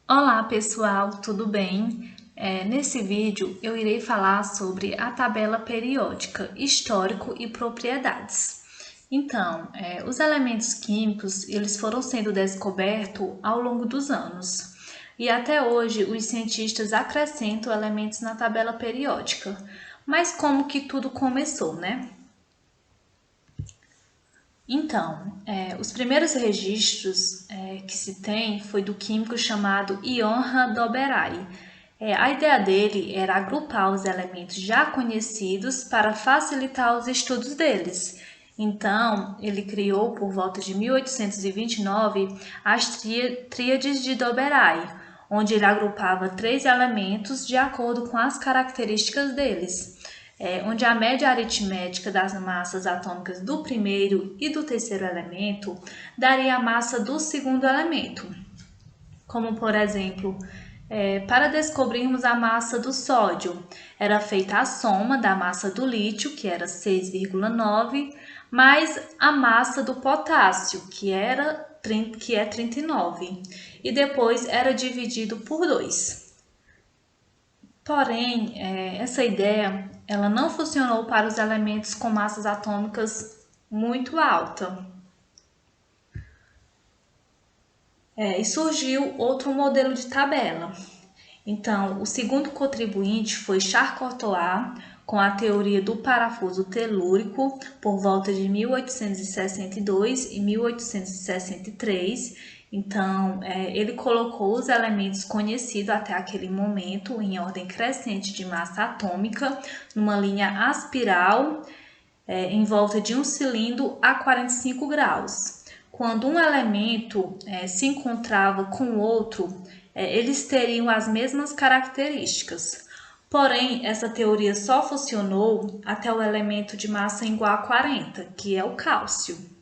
Olá pessoal, tudo bem? Nesse vídeo eu irei falar sobre a tabela periódica, histórico e propriedades. Então, os elementos químicos eles foram sendo descobertos ao longo dos anos e até hoje os cientistas acrescentam elementos na tabela periódica. Mas como que tudo começou, né? Então, os primeiros registros que se tem foi do químico chamado Johann Doberai. A ideia dele era agrupar os elementos já conhecidos para facilitar os estudos deles. Então, ele criou por volta de 1829 as tríades de Doberai, onde ele agrupava três elementos de acordo com as características deles, onde a média aritmética das massas atômicas do primeiro e do terceiro elemento daria a massa do segundo elemento. Como, por exemplo, para descobrirmos a massa do sódio, era feita a soma da massa do lítio, que era 6,9, mais a massa do potássio, que é 39, e depois era dividido por 2. Porém, essa ideia ela não funcionou para os elementos com massas atômicas muito alta. E surgiu outro modelo de tabela. Então, o segundo contribuinte foi Charcot-Toart, com a teoria do parafuso telúrico, por volta de 1862 e 1863. Então, ele colocou os elementos conhecidos até aquele momento em ordem crescente de massa atômica, numa linha aspiral, em volta de um cilindro a 45 graus. Quando um elemento se encontrava com o outro, eles teriam as mesmas características. Porém, essa teoria só funcionou até o elemento de massa igual a 40, que é o cálcio.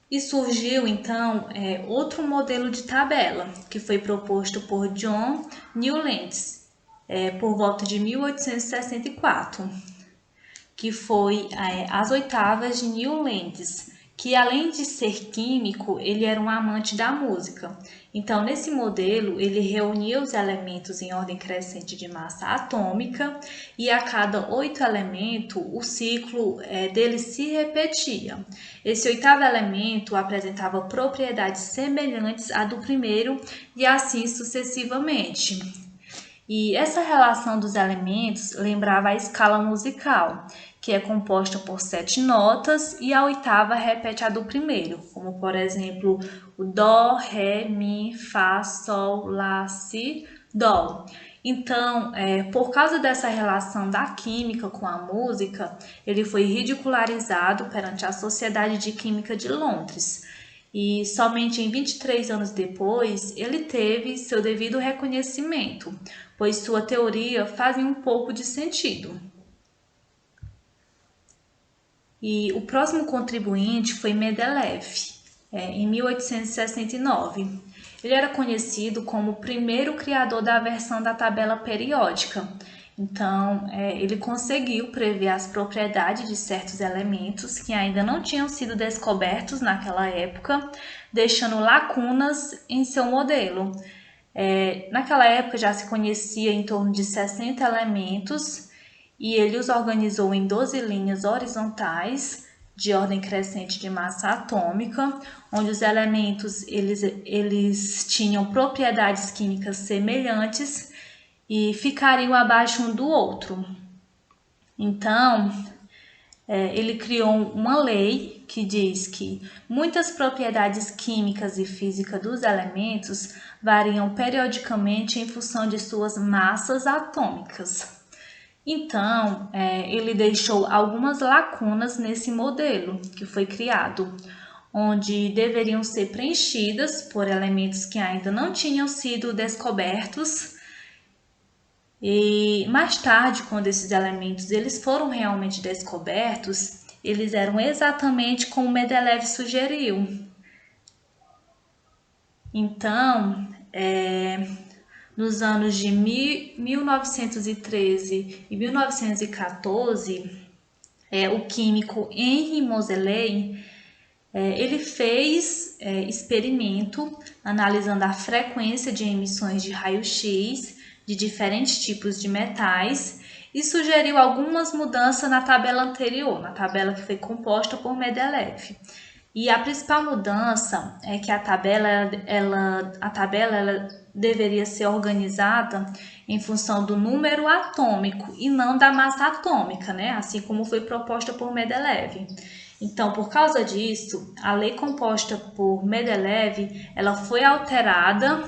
E surgiu então outro modelo de tabela, que foi proposto por John Newlands, por volta de 1864, que foi as oitavas de Newlands, que além de ser químico, ele era um amante da música. Então, nesse modelo, ele reunia os elementos em ordem crescente de massa atômica e a cada 8 elementos, o ciclo dele se repetia. Esse oitavo elemento apresentava propriedades semelhantes à do primeiro e assim sucessivamente. E essa relação dos elementos lembrava a escala musical, que é composta por 7 notas e a oitava repete a do primeiro, como por exemplo o Dó, Ré, Mi, Fá, Sol, Lá, Si, Dó. Então, por causa dessa relação da química com a música, ele foi ridicularizado perante a Sociedade de Química de Londres. E somente em 23 anos depois ele teve seu devido reconhecimento, pois sua teoria fazia um pouco de sentido. E o próximo contribuinte foi Mendeleev, em 1869. Ele era conhecido como o primeiro criador da versão da tabela periódica. Então, ele conseguiu prever as propriedades de certos elementos que ainda não tinham sido descobertos naquela época, deixando lacunas em seu modelo. Naquela época já se conhecia em torno de 60 elementos e ele os organizou em 12 linhas horizontais de ordem crescente de massa atômica, onde os elementos eles tinham propriedades químicas semelhantes e ficariam abaixo um do outro. Então, ele criou uma lei que diz que muitas propriedades químicas e físicas dos elementos variam periodicamente em função de suas massas atômicas. Então, ele deixou algumas lacunas nesse modelo que foi criado, onde deveriam ser preenchidas por elementos que ainda não tinham sido descobertos. E mais tarde, quando esses elementos eles foram realmente descobertos, eles eram exatamente como Mendeleev sugeriu. Então, nos anos de 1913 e 1914, o químico Henri Moseley Ele fez experimento analisando a frequência de emissões de raio-x de diferentes tipos de metais e sugeriu algumas mudanças na tabela anterior, na tabela que foi composta por Mendeleev. E a principal mudança é que a tabela deveria ser organizada em função do número atômico e não da massa atômica, né? Assim como foi proposta por Mendeleev. Então, por causa disso, a lei composta por Mendeleev, ela foi alterada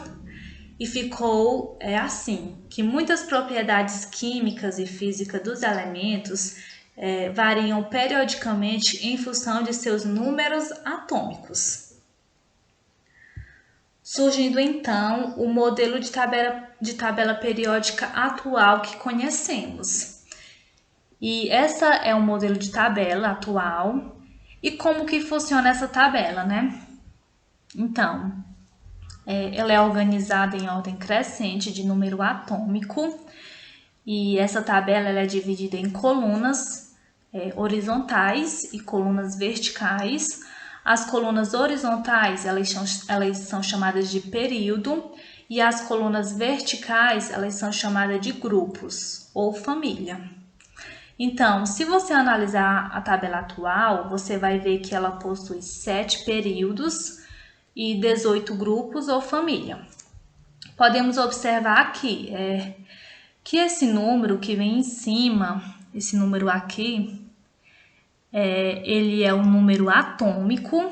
e ficou assim, que muitas propriedades químicas e físicas dos elementos variam periodicamente em função de seus números atômicos. Surgindo então o modelo de tabela periódica atual que conhecemos. E essa é o modelo de tabela atual. E como que funciona essa tabela, né? Então, ela é organizada em ordem crescente de número atômico e essa tabela ela é dividida em colunas horizontais e colunas verticais. As colunas horizontais elas são chamadas de período e as colunas verticais elas são chamadas de grupos ou família. Então, se você analisar a tabela atual, você vai ver que ela possui 7 períodos e 18 grupos ou família. Podemos observar aqui que esse número que vem em cima, esse número aqui, ele é um número atômico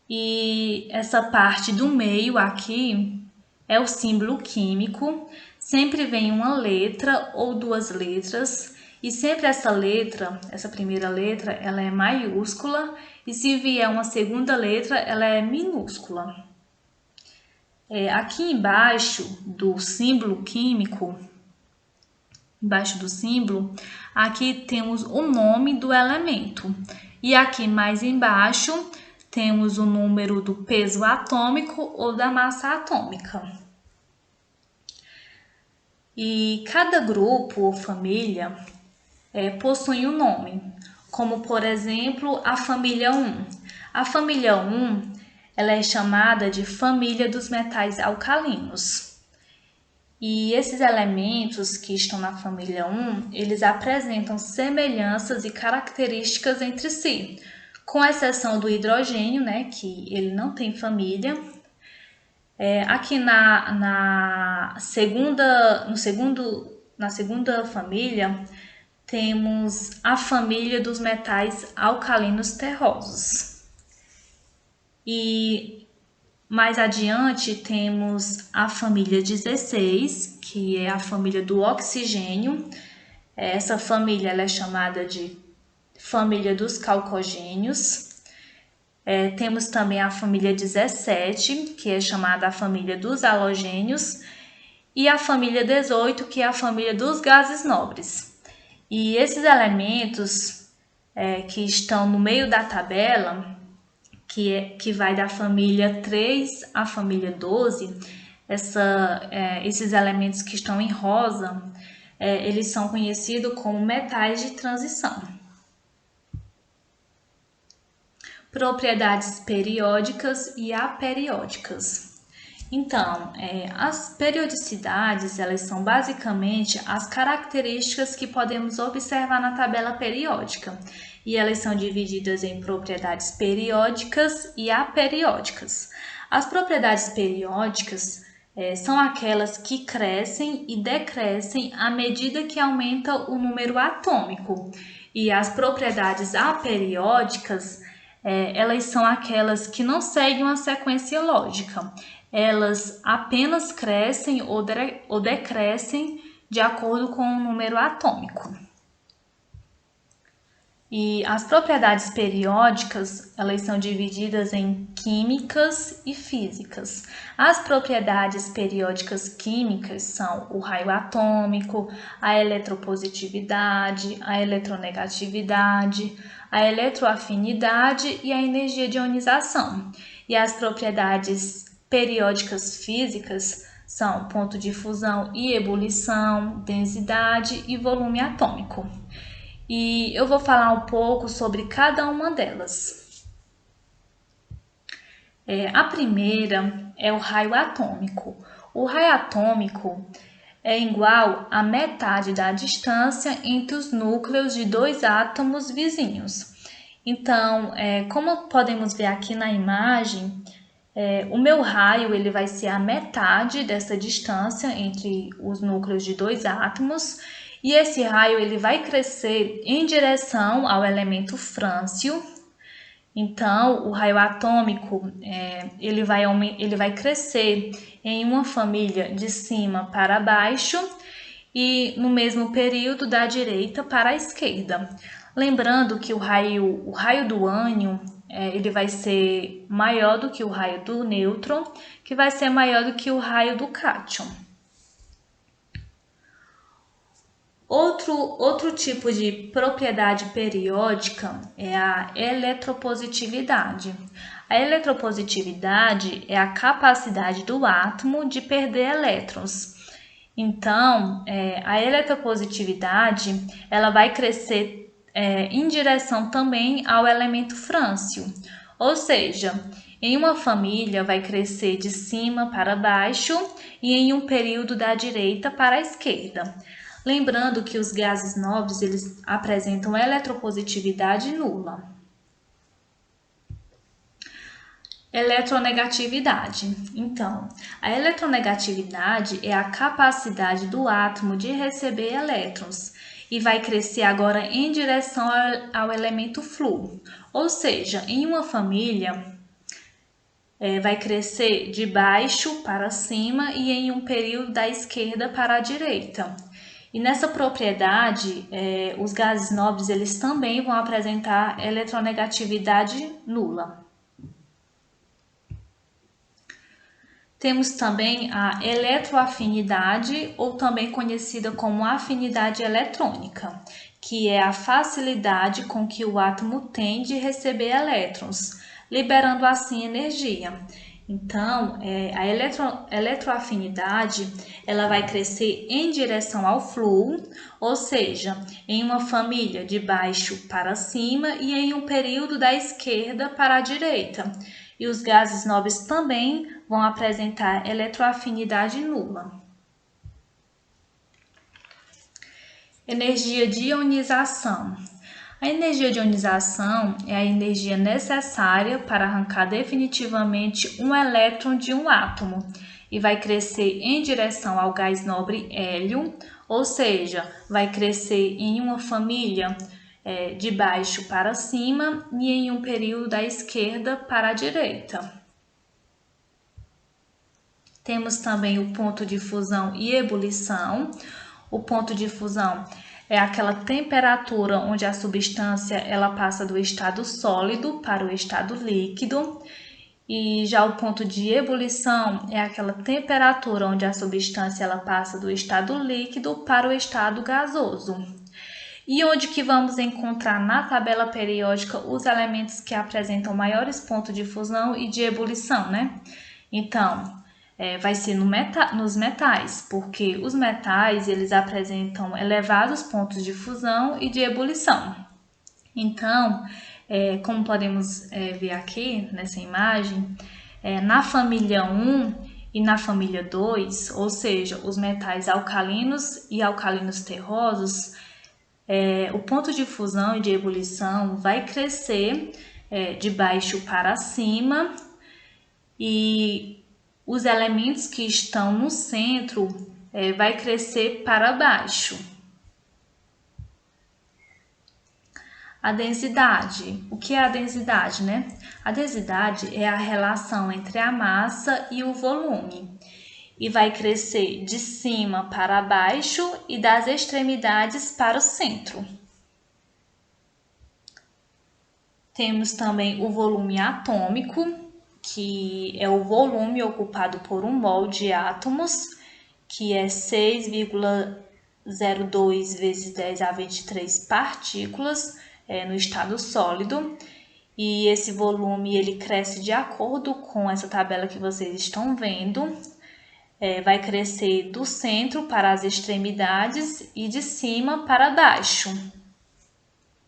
e essa parte do meio aqui é o símbolo químico. Sempre vem uma letra ou duas letras e sempre essa primeira letra, ela é maiúscula e se vier uma segunda letra, ela é minúscula. Aqui embaixo do símbolo químico, embaixo do símbolo, aqui temos o nome do elemento. E aqui mais embaixo temos o número do peso atômico ou da massa atômica. E cada grupo ou família possui um nome, como por exemplo a família 1. A família 1 ela é chamada de família dos metais alcalinos. E esses elementos que estão na família 1, eles apresentam semelhanças e características entre si, com exceção do hidrogênio, né, que ele não tem família. Aqui na segunda família, temos a família dos metais alcalinos terrosos. E mais adiante temos a família 16, que é a família do oxigênio. Essa família ela é chamada de família dos calcogênios. Temos também a família 17, que é chamada a família dos halogênios. E a família 18, que é a família dos gases nobres. E esses elementos que estão no meio da tabela, que vai da família 3 à família 12, esses elementos que estão em rosa, eles são conhecidos como metais de transição. Propriedades periódicas e aperiódicas. Então, as periodicidades, elas são basicamente as características que podemos observar na tabela periódica. E elas são divididas em propriedades periódicas e aperiódicas. As propriedades periódicas são aquelas que crescem e decrescem à medida que aumenta o número atômico. E as propriedades aperiódicas, elas são aquelas que não seguem uma sequência lógica. Elas apenas crescem ou decrescem de acordo com o número atômico. E as propriedades periódicas, elas são divididas em químicas e físicas. As propriedades periódicas químicas são o raio atômico, a eletropositividade, a eletronegatividade, a eletroafinidade e a energia de ionização. E as propriedades periódicas físicas são ponto de fusão e ebulição, densidade e volume atômico. E eu vou falar um pouco sobre cada uma delas. A primeira é o raio atômico. O raio atômico é igual à metade da distância entre os núcleos de dois átomos vizinhos. Então, como podemos ver aqui na imagem, o meu raio ele vai ser a metade dessa distância entre os núcleos de dois átomos, e esse raio ele vai crescer em direção ao elemento frâncio. Então, o raio atômico ele vai crescer em uma família de cima para baixo e no mesmo período da direita para a esquerda. Lembrando que o raio do ânion ele vai ser maior do que o raio do nêutron, que vai ser maior do que o raio do cátion. Outro tipo de propriedade periódica é a eletropositividade. A eletropositividade é a capacidade do átomo de perder elétrons. Então, a eletropositividade ela vai crescer em direção também ao elemento frâncio, ou seja, em uma família vai crescer de cima para baixo e em um período da direita para a esquerda. Lembrando que os gases nobres eles apresentam eletropositividade nula. Eletronegatividade. Então, a eletronegatividade é a capacidade do átomo de receber elétrons e vai crescer agora em direção ao elemento flúor. Ou seja, em uma família vai crescer de baixo para cima e em um período da esquerda para a direita. E nessa propriedade, os gases nobres eles também vão apresentar eletronegatividade nula. Temos também a eletroafinidade, ou também conhecida como afinidade eletrônica, que é a facilidade com que o átomo tem de receber elétrons, liberando assim energia. Então, a eletroafinidade ela vai crescer em direção ao flúor, ou seja, em uma família de baixo para cima e em um período da esquerda para a direita. E os gases nobres também vão apresentar eletroafinidade nula. Energia de ionização. A energia de ionização é a energia necessária para arrancar definitivamente um elétron de um átomo e vai crescer em direção ao gás nobre hélio, ou seja, vai crescer em uma família de baixo para cima e em um período da esquerda para a direita. Temos também o ponto de fusão e ebulição. O ponto de fusão é aquela temperatura onde a substância ela passa do estado sólido para o estado líquido. E já o ponto de ebulição é aquela temperatura onde a substância ela passa do estado líquido para o estado gasoso. E onde que vamos encontrar na tabela periódica os elementos que apresentam maiores pontos de fusão e de ebulição, né? Então, vai ser nos metais, porque os metais eles apresentam elevados pontos de fusão e de ebulição. Então, como podemos ver aqui nessa imagem, na família 1 e na família 2, ou seja, os metais alcalinos e alcalinos terrosos, o ponto de fusão e de ebulição vai crescer de baixo para cima e os elementos que estão no centro vai crescer para baixo. A densidade. O que é a densidade, né? A densidade é a relação entre a massa e o volume e vai crescer de cima para baixo e das extremidades para o centro. Temos também o volume atômico, que é o volume ocupado por um mol de átomos, que é 6,02 vezes 10 a 23 partículas no estado sólido. E esse volume ele cresce de acordo com essa tabela que vocês estão vendo. Vai crescer do centro para as extremidades e de cima para baixo.